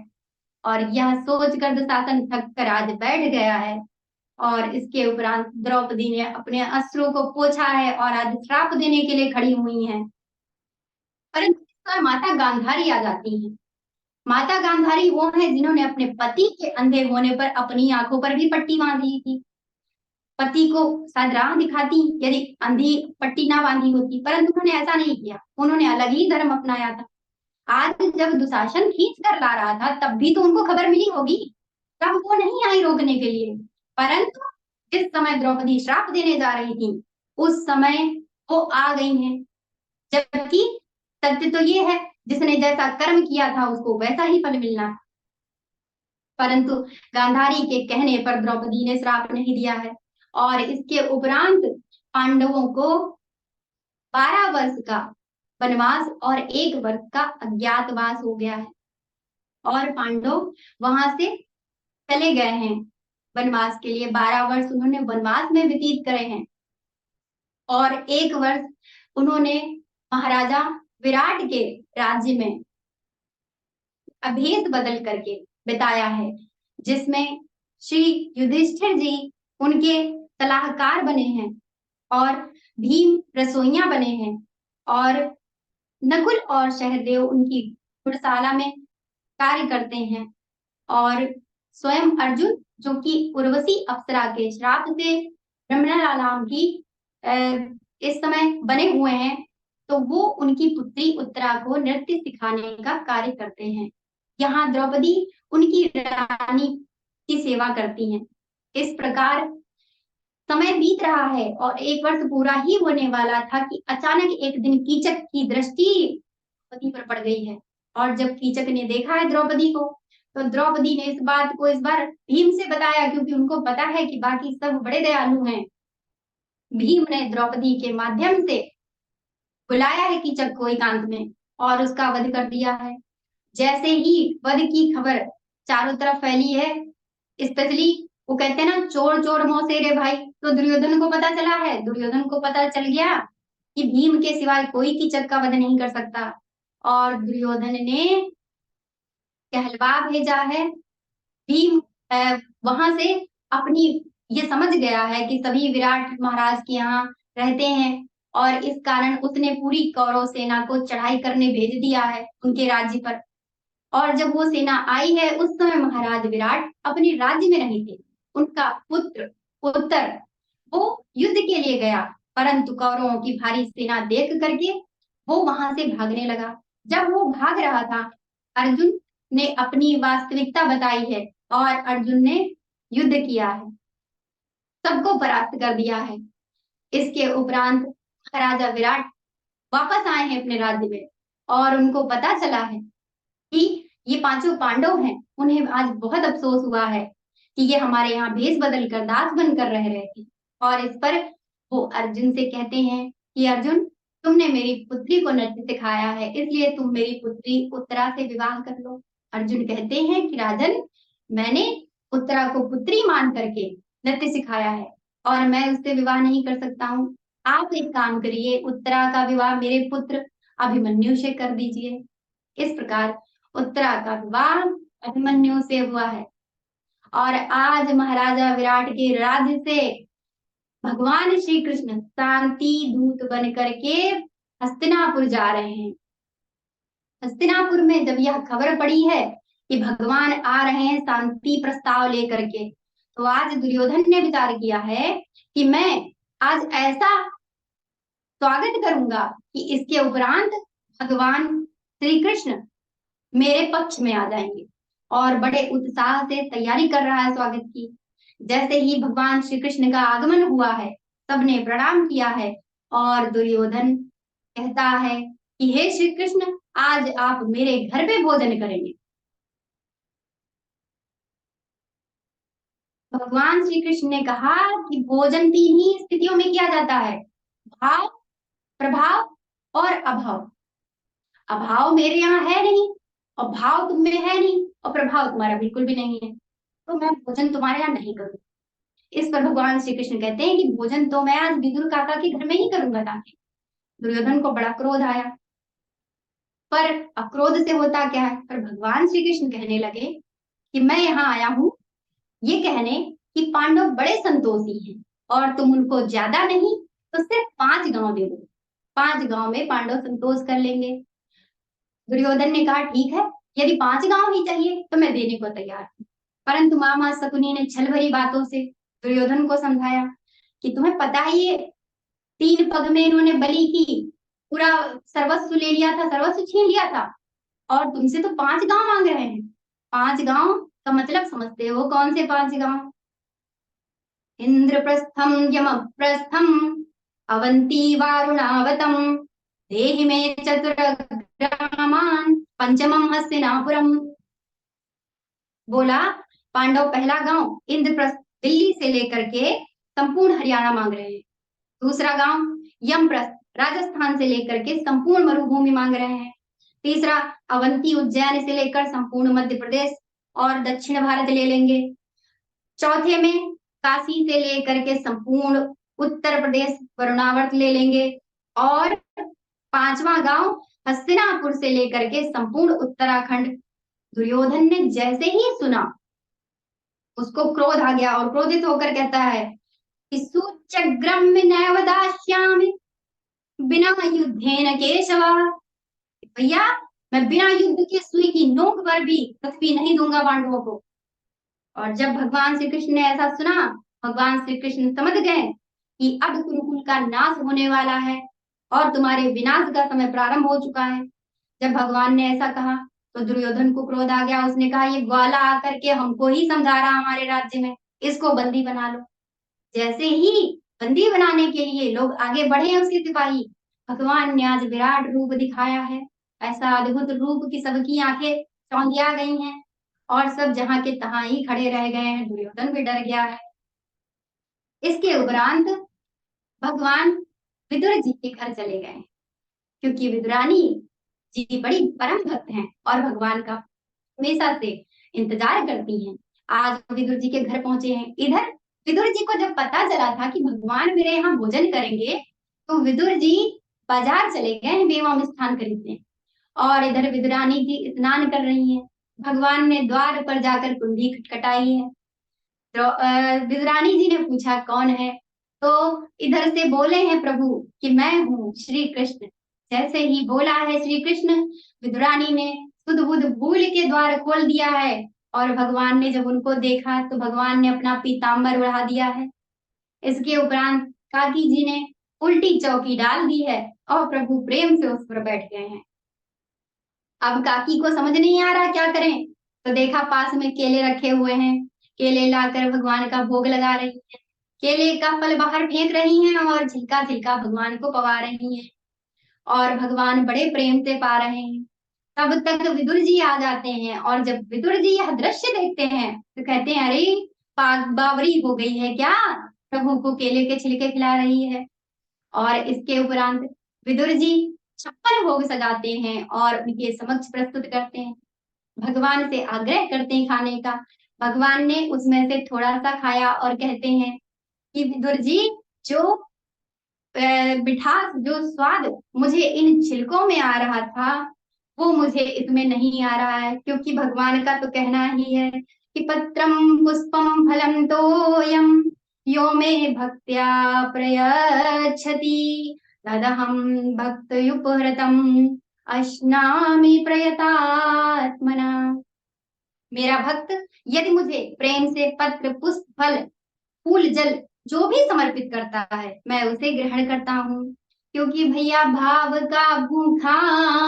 [SPEAKER 2] और यह सोचकर दुशासन थक कर आज बैठ गया है। और इसके उपरांत द्रौपदी ने अपने अश्रु को पोंछा है और आज श्राप देने के लिए खड़ी हुई हैं। परंतु इस समय माता गांधारी आ जाती हैं। माता गांधारी वो है जिन्होंने अपने पति के अंधे होने पर अपनी आंखों पर भी पट्टी बांधी थी। पति को शायद राह दिखाती यदि अंधी पट्टी ना बांधी होती, परंतु उन्होंने ऐसा नहीं किया, उन्होंने अलग ही धर्म अपनाया था। आज जब दुशासन खींच कर ला रहा था तब भी तो उनको खबर मिली होगी, तब वो नहीं आई रोकने के लिए। परंतु जिस समय द्रौपदी श्राप देने जा रही थी उस समय वो आ गई हैं। जबकि सत्य तो ये है जिसने जैसा कर्म किया था उसको वैसा ही फल मिलना था। परंतु गांधारी के कहने पर द्रौपदी ने श्राप नहीं दिया है। और इसके उपरांत पांडवों को 12 वर्ष का वनवास और 1 वर्ष का अज्ञातवास हो गया है। और पांडव वहां से चले गए हैं वनवास के लिए। 12 वर्ष उन्होंने वनवास में व्यतीत करे हैं और 1 वर्ष उन्होंने महाराजा विराट के राज्य में अभेद बदल करके बिताया है, जिसमें श्री युधिष्ठिर जी उनके सलाहकार बने हैं और भीम रसोइया बने हैं और नकुल और सहदेव उनकी घुड़शाला में कार्य करते हैं। और स्वयं अर्जुन जो कि उर्वशी अप्सरा के श्राप से ब्रह्मणालाम की इस समय बने हुए हैं, तो वो उनकी पुत्री उत्तरा को नृत्य सिखाने का कार्य करते हैं। यहाँ द्रौपदी उनकी रानी की सेवा करती हैं। इस प्रकार समय बीत रहा है और 1 वर्ष पूरा ही होने वाला था कि अचानक एक दिन कीचक की दृष्टि द्रौपदी पर पड़ गई है। और जब कीचक ने देखा है द्रौपदी को, तो द्रौपदी ने इस बात को इस बार भीम से बताया, क्योंकि उनको पता है कि बाकी सब बड़े दयालु हैं। भीम ने द्रौपदी के माध्यम से बुलाया है कीचक को एकांत में और उसका वध कर दिया है। जैसे ही वध की खबर चारों तरफ फैली है, स्पेशली वो कहते हैं ना चोर चोर मौसे रे भाई, तो दुर्योधन को पता चला है। दुर्योधन को पता चल गया कि भीम के सिवाय कोई कीचक का वध नहीं कर सकता। और दुर्योधन ने कहलवा भेजा है। भीम वहां से अपनी ये समझ गया है कि सभी विराट महाराज के यहाँ रहते हैं और इस कारण उसने पूरी कौरव सेना को चढ़ाई करने भेज दिया है उनके राज्य पर। और जब वो सेना आई है उस समय महाराज विराट अपने राज्य में नहीं थे। उनका पुत्र उत्तर वो युद्ध के लिए गया, परंतु कौरवों की भारी सेना देख करके वो वहां से भागने लगा। जब वो भाग रहा था, अर्जुन ने अपनी वास्तविकता बताई है और अर्जुन ने युद्ध किया है, सबको परास्त कर दिया है। इसके उपरांत महाराजा विराट वापस आए हैं अपने राज्य में और उनको पता चला है कि ये 5 पांडव हैं। उन्हें आज बहुत अफसोस हुआ है कि ये हमारे यहाँ भेष बदल कर दास बनकर रह रहे थे। और इस पर वो अर्जुन से कहते हैं कि अर्जुन, तुमने मेरी पुत्री को नृत्य सिखाया है, इसलिए तुम मेरी पुत्री उत्तरा से विवाह कर लो। अर्जुन कहते हैं कि राजन, मैंने उत्तरा को पुत्री मान करके नृत्य सिखाया है और मैं उससे विवाह नहीं कर सकता हूँ। आप एक काम करिए, उत्तरा का विवाह मेरे पुत्र अभिमन्यु से कर दीजिए। इस प्रकार उत्तरा का विवाह अभिमन्यु से हुआ है और आज महाराजा विराट के राज्य से भगवान श्री कृष्ण शांति दूत बन करके हस्तिनापुर जा रहे हैं। हस्तिनापुर में जब यह खबर पड़ी है कि भगवान आ रहे हैं शांति प्रस्ताव लेकर के, तो आज दुर्योधन ने विचार किया है कि मैं आज ऐसा स्वागत करूंगा कि इसके उपरांत भगवान श्री कृष्ण मेरे पक्ष में आ जाएंगे, और बड़े उत्साह से तैयारी कर रहा है स्वागत की। जैसे ही भगवान श्री कृष्ण का आगमन हुआ है, सबने प्रणाम किया है और दुर्योधन कहता है कि हे श्री कृष्ण, आज आप मेरे घर पे भोजन करेंगे। भगवान श्री कृष्ण ने कहा कि भोजन 3 ही स्थितियों में किया जाता है, भाव, प्रभाव और अभाव। अभाव मेरे यहाँ है नहीं और भाव तुम में है नहीं और प्रभाव तुम्हारा बिल्कुल भी नहीं है, तो मैं भोजन तुम्हारे यहाँ नहीं करूंगा। इस पर भगवान श्री कृष्ण कहते हैं कि भोजन तो मैं आज विदुर काका के घर में ही करूंगा। ताकि दुर्योधन को बड़ा क्रोध आया, पर अक्रोध से होता क्या है, पर भगवान श्री कृष्ण कहने लगे कि मैं यहाँ आया हूँ ये कहने कि पांडव बड़े संतोषी हैं और तुम उनको ज्यादा नहीं तो सिर्फ 5 गांव दे दो, 5 गांव में पांडव संतोष कर लेंगे। दुर्योधन ने कहा ठीक है, यदि 5 गांव ही चाहिए तो मैं देने को तैयार हूँ। परंतु मामा शकुनी ने छल भरी बातों से दुर्योधन को समझाया कि तुम्हें पता ही है 3 पग में इन्होंने बलि की पूरा सर्वस्व ले लिया था, सर्वस्व छीन लिया था, और तुमसे तो 5 गांव मांग रहे हैं। 5 गांव का मतलब समझते हो कौन से 5 गांव? इंद्रप्रस्थम, यमप्रस्थम, अवंती वारुणावतम, देहि में चतुरग्रामान, पंचमम हस्तिनापुरम। बोला पांडव पहला गांव इंद्रप्रस्थ दिल्ली से लेकर के संपूर्ण हरियाणा मांग रहे हैं। दूसरा गांव यमप्रस्थ राजस्थान से लेकर के संपूर्ण मरुभूमि मांग रहे हैं। तीसरा अवंती उज्जैन से लेकर संपूर्ण मध्य प्रदेश और दक्षिण भारत ले लेंगे। चौथे में काशी से लेकर के संपूर्ण उत्तर प्रदेश वरुणावर्त ले लेंगे। और 5वां गांव हस्तिनापुर से लेकर के संपूर्ण उत्तराखंड। दुर्योधन ने जैसे ही सुना उसको क्रोध आ गया और क्रोधित होकर कहता है कि सूच्यग्रम्य नैव दास्यामि बिना युद्धेन केशवा। भैया मैं बिना युद्ध के सुई की नोक पर भी पृथ्वी नहीं दूंगा पांडवों को। और जब भगवान श्री कृष्ण ने ऐसा सुना, भगवान श्री कृष्ण समझ गए कि अब कुरुकुल का नाश होने वाला है और तुम्हारे विनाश का समय प्रारंभ हो चुका है। जब भगवान ने ऐसा कहा तो दुर्योधन को क्रोध आ गया। उसने कहा ये ग्वाला आकर के हमको ही समझा रहा हमारे राज्य में, इसको बंदी बना लो। जैसे ही बंदी बनाने के लिए लोग आगे बढ़े उसके सिपाही, भगवान ने आज विराट रूप दिखाया है। ऐसा अद्भुत रूप कि सबकी आंखें चौंधिया गई हैं और सब जहां के तहां ही खड़े रह गए हैं। दुर्योधन भी डर गया है। इसके उपरांत भगवान विदुर जी के घर चले गए, क्योंकि विदुरानी जी बड़ी परम भक्त हैं और भगवान का हमेशा से इंतजार करती हैं। आज विदुर जी के घर पहुंचे हैं। इधर विदुर जी को जब पता चला था कि भगवान मेरे यहाँ भोजन करेंगे, तो विदुर जी बाजार चले गए बेवा मिष्ठान खरीदने, और इधर विदुरानी जी स्नान कर रही हैं। भगवान ने द्वार पर जाकर कुंडी खटखटाई है। तो विदुरानी जी ने पूछा कौन है, तो इधर से बोले हैं प्रभु कि मैं हूँ श्री कृष्ण। जैसे ही बोला है श्री कृष्ण, विदुरानी ने सुध बुध भूल के द्वार खोल दिया है, और भगवान ने जब उनको देखा तो भगवान ने अपना पीताम्बर उड़ा दिया है। इसके उपरांत काकी जी ने उल्टी चौकी डाल दी है और प्रभु प्रेम से उस पर बैठ गए हैं। अब काकी को समझ नहीं आ रहा क्या करें, तो देखा पास में केले रखे हुए हैं। केले लाकर भगवान का भोग लगा रही है। केले का फल बाहर फेंक रही हैं और झिलका झिलका भगवान को पवा रही हैं, और भगवान बड़े प्रेम से पा रहे हैं। तब तक विदुर जी आ जाते हैं, और जब विदुर जी यह दृश्य देखते हैं तो कहते हैं अरे बावरी हो गई है क्या, प्रभु को केले के छिलके खिला रही है। और इसके उपरांत विदुर जी 56 भोग सजाते हैं और उनके समक्ष प्रस्तुत करते हैं। भगवान से आग्रह करते हैं खाने का। भगवान ने उसमें से थोड़ा सा खाया और कहते हैं कि विदुर जी जो मिठास, जो स्वाद मुझे इन छिलकों में आ रहा था, वो मुझे इसमें नहीं आ रहा है। क्योंकि भगवान का तो कहना ही है कि पत्रम पुष्पम फलम तोयम यो मे भक्त्या प्रयच्छति तदहं भक्तयुपहृतम अश्नामि प्रयतात्मना। मेरा भक्त यदि मुझे प्रेम से पत्र, पुष्प, फल, फूल, जल जो भी समर्पित करता है, मैं उसे ग्रहण करता हूँ। क्योंकि भैया भाव का भूखा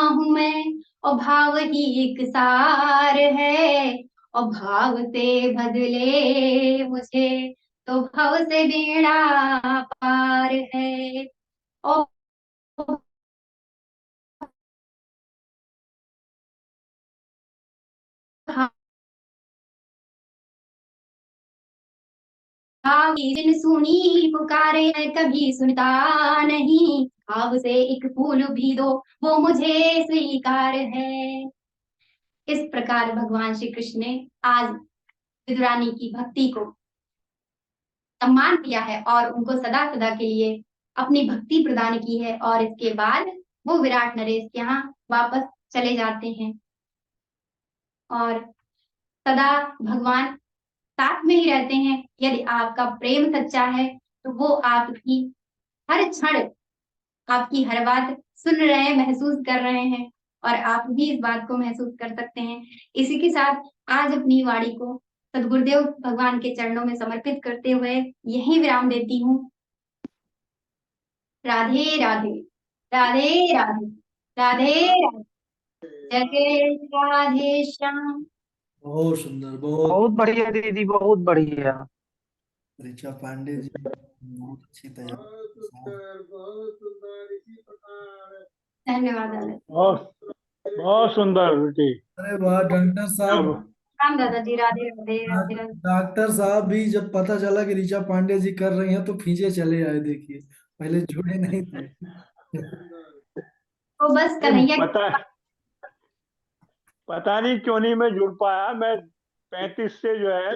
[SPEAKER 2] हूं मैं, और भाव ही एक सार है, और भाव से बदले मुझे तो भव से बेड़ा पार है। और जिन सुनी पुकारे मैं कभी सुनता नहीं, भाव से एक फूल भी दो वो मुझे स्वीकार है। इस प्रकार भगवान श्री कृष्ण ने आज विदुरानी की भक्ति को सम्मान दिया है और उनको सदा सदा के लिए अपनी भक्ति प्रदान की है। और इसके बाद वो विराट नरेश के यहाँ वापस चले जाते हैं और सदा भगवान साथ में ही रहते हैं। यदि आपका प्रेम सच्चा है तो वो आपकी हर क्षण, आपकी हर बात सुन रहे हैं, महसूस कर रहे हैं, और आप भी इस बात को महसूस कर सकते हैं। इसी के साथ आज अपनी वाणी को सदगुरुदेव भगवान के चरणों में समर्पित करते हुए यही विराम देती हूँ। राधे राधे, राधे राधे, राधे राधे। जय राधे श्याम।
[SPEAKER 1] बहुत सुंदर, बहुत।
[SPEAKER 4] बहुत बढ़िया दीदी, बहुत बढ़िया।
[SPEAKER 1] ऋचा पांडे जी बहुत अच्छी तैयारी।
[SPEAKER 2] धन्यवाद दादा।
[SPEAKER 5] बहुत बहुत सुंदर बेटी।
[SPEAKER 1] अरे वाह डॉक्टर साहब,
[SPEAKER 5] अब
[SPEAKER 2] राम दादाजी, राधे राधे, राधे राधे।
[SPEAKER 1] डॉक्टर साहब भी जब पता चला कि ऋचा पांडे जी कर रही हैं तो खींचे चले आए। देखिए पहले जुड़े नहीं थे।
[SPEAKER 2] तो बस कन्हैया
[SPEAKER 5] पता नहीं क्यों नहीं मैं जुड़ पाया। मैं 35 से जो है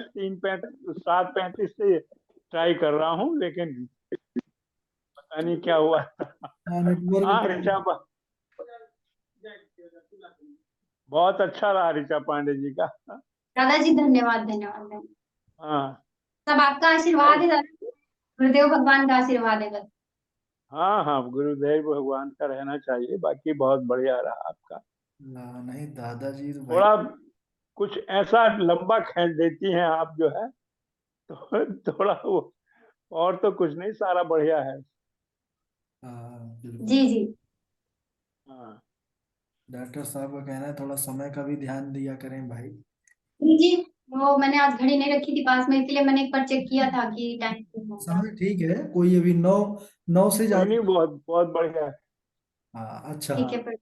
[SPEAKER 5] 7:35 से ट्राई कर रहा हूँ, लेकिन पता नहीं क्या हुआ। हाँ
[SPEAKER 1] नेटवर्क।
[SPEAKER 5] बहुत अच्छा रहा ऋचा पांडे जी का।
[SPEAKER 2] दादाजी, धन्यवाद धन्यवाद धन्यवाद।
[SPEAKER 5] हाँ
[SPEAKER 2] सब आपका आशीर्वाद है दादा, गुरुदेव भगवान का आशीर्वाद है बस।
[SPEAKER 5] हाँ हाँ, गुरुदेव भगवान का रहना चाहिए। बाकी बहुत बढ़िया रहा आपका।
[SPEAKER 1] नहीं दादाजी तो भाई।
[SPEAKER 5] थोड़ा कुछ ऐसा लंबा खींच देती हैं आप जो है, तो थोड़ा वो, और तो कुछ नहीं, सारा बढ़िया है।
[SPEAKER 1] बिल्कुल।
[SPEAKER 2] जी जी।
[SPEAKER 5] हाँ
[SPEAKER 1] डॉक्टर साहब का कहना है थोड़ा समय का भी ध्यान दिया करें भाई।
[SPEAKER 2] जी जी, वो मैंने आज घड़ी नहीं रखी थी पास में, इसलिए मैंने एक बार चेक किया था कि टाइम से हो गया।
[SPEAKER 1] समय ठीक है, कोई अभी 9 से
[SPEAKER 5] कोई
[SPEAKER 1] ज्यादा।
[SPEAKER 5] नहीं, बहुत बहुत बढ़िया है।
[SPEAKER 1] हाँ अच्छा।
[SPEAKER 2] ठीक है, पर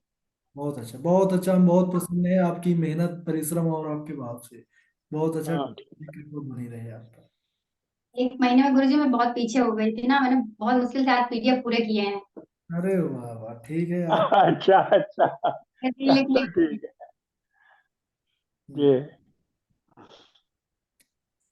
[SPEAKER 1] बहुत अच्छा, बहुत अच्छा। हम बहुत प्रसन्न है आपकी मेहनत, परिश्रम और आपके भाव से। बहुत अच्छा।
[SPEAKER 5] हाँ
[SPEAKER 1] कृपा बनी रहे आपका।
[SPEAKER 2] एक महीने में गुरुजी मैं बहुत पीछे हो गई थी ना, मैंने बहुत मुश्किल से आज पीडीएफ पूरे किए हैं।
[SPEAKER 1] अरे वाह वाह, ठीक है आप।
[SPEAKER 5] अच्छा अच्छा,
[SPEAKER 2] इसलिए
[SPEAKER 5] तो ठीक है। ये